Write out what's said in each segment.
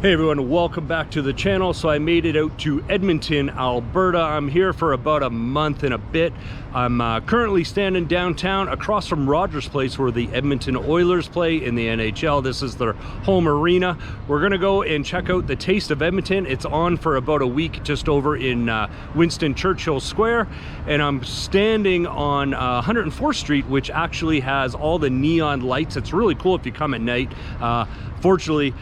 Hey everyone, welcome back to the channel. So I made it out to Edmonton, Alberta. I'm here for about a month and a bit. I'm currently standing downtown across from Rogers Place where the Edmonton Oilers play in the NHL. This is their home arena. We're gonna go and check out the Taste of Edmonton. It's on for about a week just over in Winston Churchill Square. And I'm standing on 104th Street, which actually has all the neon lights. It's really cool if you come at night. Fortunately,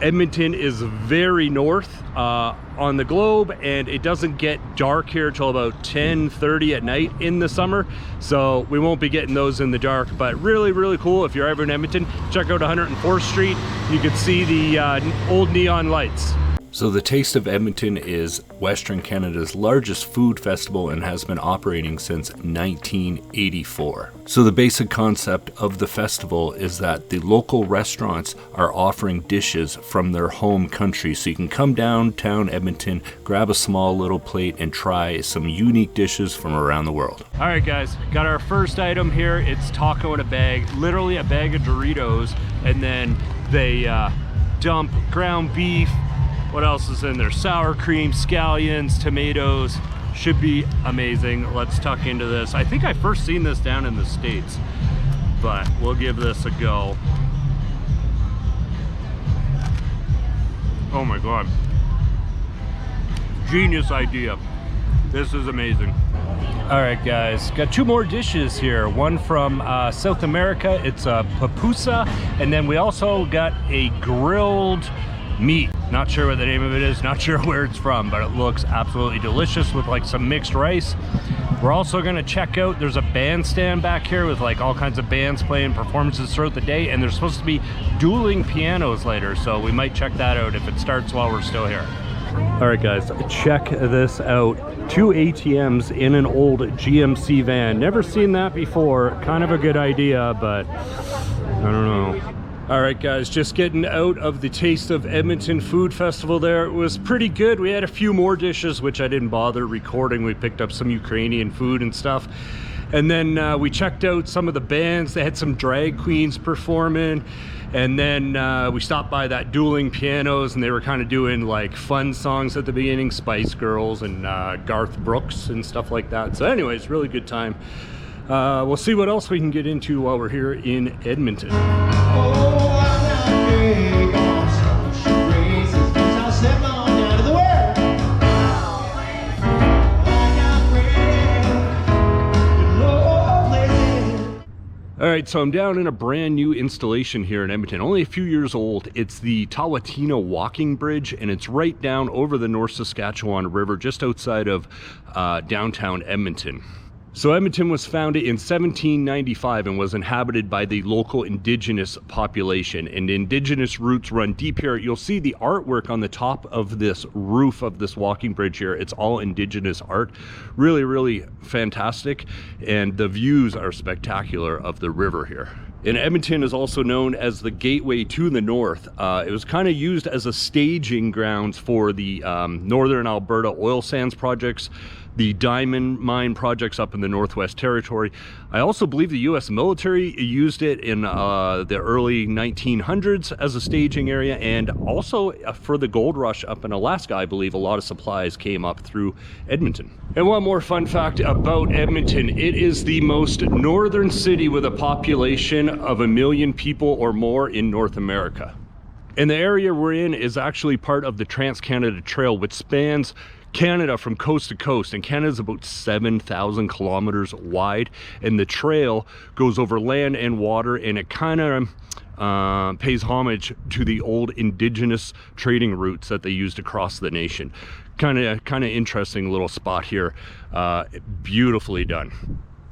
Edmonton is very north on the globe, and it doesn't get dark here till about 10:30 at night in the summer, so we won't be getting those in the dark. But really cool. If you're ever in Edmonton, check out 104th Street. You can see the old neon lights. So the Taste of Edmonton is Western Canada's largest food festival and has been operating since 1984. So the basic concept of the festival is that the local restaurants are offering dishes from their home country. So you can come downtown Edmonton, grab a small little plate and try some unique dishes from around the world. All right guys, got our first item here. It's taco in a bag, literally a bag of Doritos, and then they dump ground beef. What else is in there? Sour cream, scallions, tomatoes. Should be amazing. Let's tuck into this. I think I first seen this down in the States, but we'll give this a go. Oh my God. Genius idea. This is amazing. All right guys, got two more dishes here. One from South America, it's a pupusa, and then we also got a grilled meat. Not sure what the name of it is, not sure where it's from, but it looks absolutely delicious with like some mixed rice. We're also gonna check out, there's a bandstand back here with like all kinds of bands playing performances throughout the day, and there's supposed to be dueling pianos later, so we might check that out if it starts while we're still here. All right guys, check this out. Two ATMs in an old GMC van. Never seen that before. Kind of a good idea, but I don't know. All right guys, just getting out of the Taste of Edmonton Food Festival there. It was pretty good. We had a few more dishes, which I didn't bother recording. We picked up some Ukrainian food and stuff. And then we checked out some of the bands. They had some drag queens performing. And then we stopped by that dueling pianos, and they were kind of doing like fun songs at the beginning, Spice Girls and Garth Brooks and stuff like that. So anyways, really good time. We'll see what else we can get into while we're here in Edmonton. All right, so I'm down in a brand new installation here in Edmonton, only a few years old. It's the Tawatina walking bridge, and it's right down over the North Saskatchewan River, just outside of downtown Edmonton. So Edmonton was founded in 1795 and was inhabited by the local Indigenous population, and Indigenous roots run deep here. You'll see the artwork on the top of this roof of this walking bridge here. It's all Indigenous art. Really fantastic, and the views are spectacular of the river here. And Edmonton is also known as the gateway to the north. It was kind of used as a staging grounds for the Northern Alberta oil sands projects, the diamond mine projects up in the Northwest Territory. I also believe the US military used it in the early 1900s as a staging area, and also for the gold rush up in Alaska. I believe a lot of supplies came up through Edmonton. And one more fun fact about Edmonton, it is the most northern city with a population of 1 million people or more in North America. And the area we're in is actually part of the Trans-Canada Trail, which spans Canada from coast to coast, and Canada's about 7,000 kilometers wide, and the trail goes over land and water, and it kind of pays homage to the old Indigenous trading routes that they used across the nation. Kind of interesting little spot here. Beautifully done.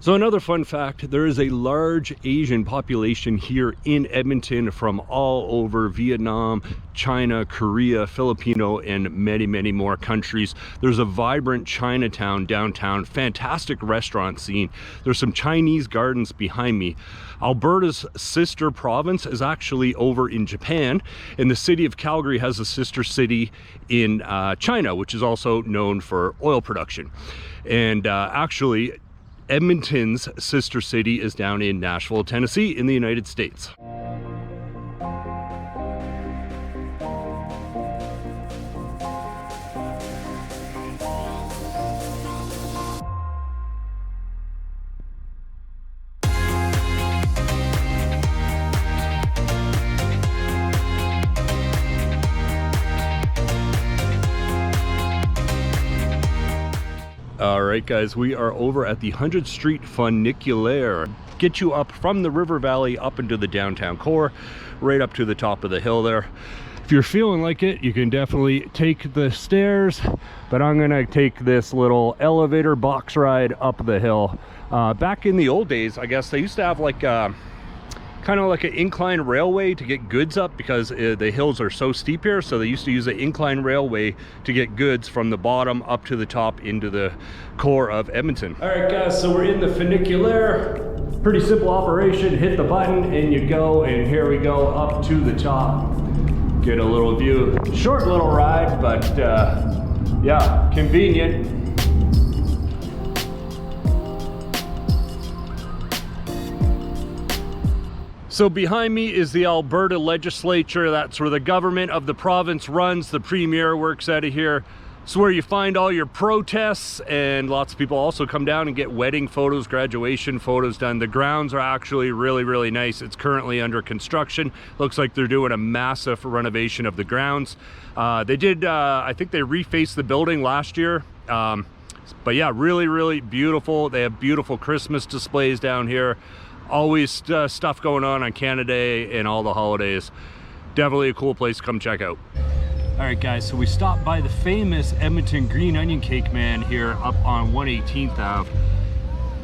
So another fun fact, there is a large Asian population here in Edmonton from all over Vietnam, China, Korea, Filipino, and many more countries. There's a vibrant Chinatown downtown, fantastic restaurant scene. There's some Chinese gardens behind me. Alberta's sister province is actually over in Japan, and the city of Calgary has a sister city in China, which is also known for oil production. And actually, Edmonton's sister city is down in Nashville, Tennessee in the United States. All right, guys, we are over at the 100th Street Funicular. Get you up from the river valley up into the downtown core, right up to the top of the hill there. If you're feeling like it, you can definitely take the stairs, but I'm gonna take this little elevator box ride up the hill. Back in the old days, I guess they used to have like kind of like an incline railway to get goods up, because the hills are so steep here. So they used to use an incline railway to get goods from the bottom up to the top into the core of Edmonton. All right, guys, so we're in the funicular. Pretty simple operation. Hit the button and you go, and here we go up to the top. Get a little view. Short little ride, but yeah, convenient. So behind me is the Alberta Legislature. That's where the government of the province runs. The premier works out of here. It's where you find all your protests, and lots of people also come down and get wedding photos, graduation photos done. The grounds are actually really, really nice. It's currently under construction. Looks like they're doing a massive renovation of the grounds. They did, I think they refaced the building last year. But yeah, really, really beautiful. They have beautiful Christmas displays down here. Always stuff going on Canada Day and all the holidays. Definitely a cool place to come check out. All right, guys, so we stopped by the famous Edmonton green onion cake man here up on 118th Ave.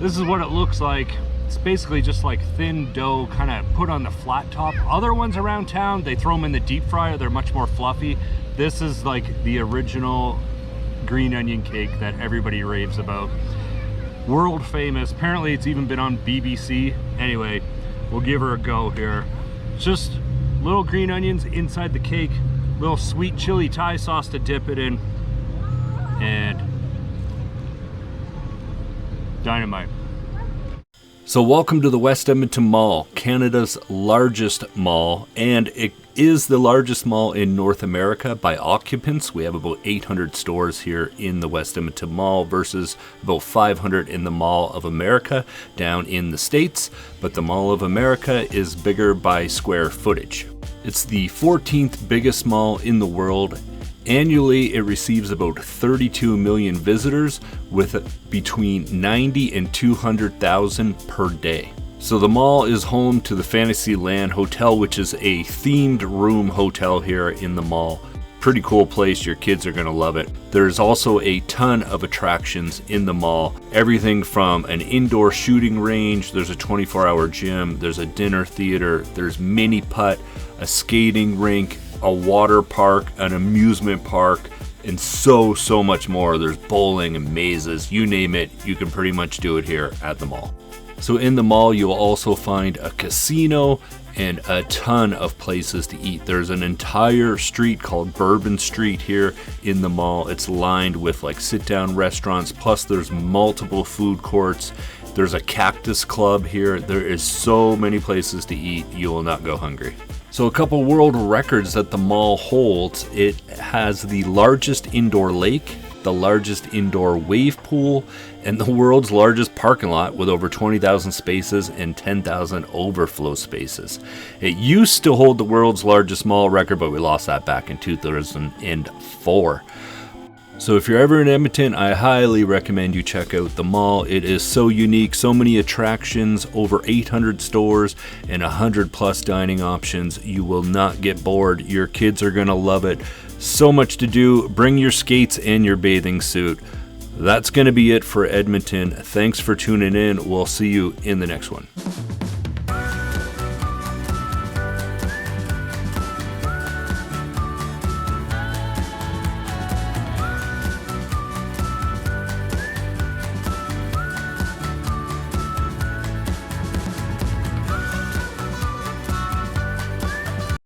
This is what it looks like. It's basically just like thin dough kind of put on the flat top. Other ones around town, they throw them in the deep fryer. They're much more fluffy. This is like the original green onion cake that everybody raves about. World famous. Apparently it's even been on BBC. Anyway, we'll give her a go here. Just little green onions inside the cake, little sweet chili Thai sauce to dip it in, and dynamite. So welcome to the West Edmonton Mall, Canada's largest mall, and it is the largest mall in North America by occupants. We have about 800 stores here in the West Edmonton Mall versus about 500 in the Mall of America down in the States, but the Mall of America is bigger by square footage. It's the 14th biggest mall in the world. Annually, it receives about 32 million visitors, with between 90 and 200,000 per day. So the mall is home to the Fantasyland Hotel, which is a themed room hotel here in the mall. Pretty cool place. Your kids are going to love it. There's also a ton of attractions in the mall. Everything from an indoor shooting range, there's a 24-hour gym, there's a dinner theater, there's mini putt, a skating rink, a water park, an amusement park, and so much more. There's bowling and mazes, you name it, you can pretty much do it here at the mall. So in the mall, you'll also find a casino and a ton of places to eat. There's an entire street called Bourbon Street here in the mall. It's lined with like sit-down restaurants, plus there's multiple food courts. There's a cactus club here. There is so many places to eat, you will not go hungry. So a couple world records that the mall holds. It has the largest indoor lake, the largest indoor wave pool, and the world's largest parking lot with over 20,000 spaces and 10,000 overflow spaces. It used to hold the world's largest mall record, but we lost that back in 2004. So if you're ever in Edmonton, I highly recommend you check out the mall. It is so unique, so many attractions, over 800 stores, and 100 plus dining options. You will not get bored. Your kids are gonna love it. So much to do. Bring your skates and your bathing suit. That's gonna be it for Edmonton. Thanks for tuning in. We'll see you in the next one.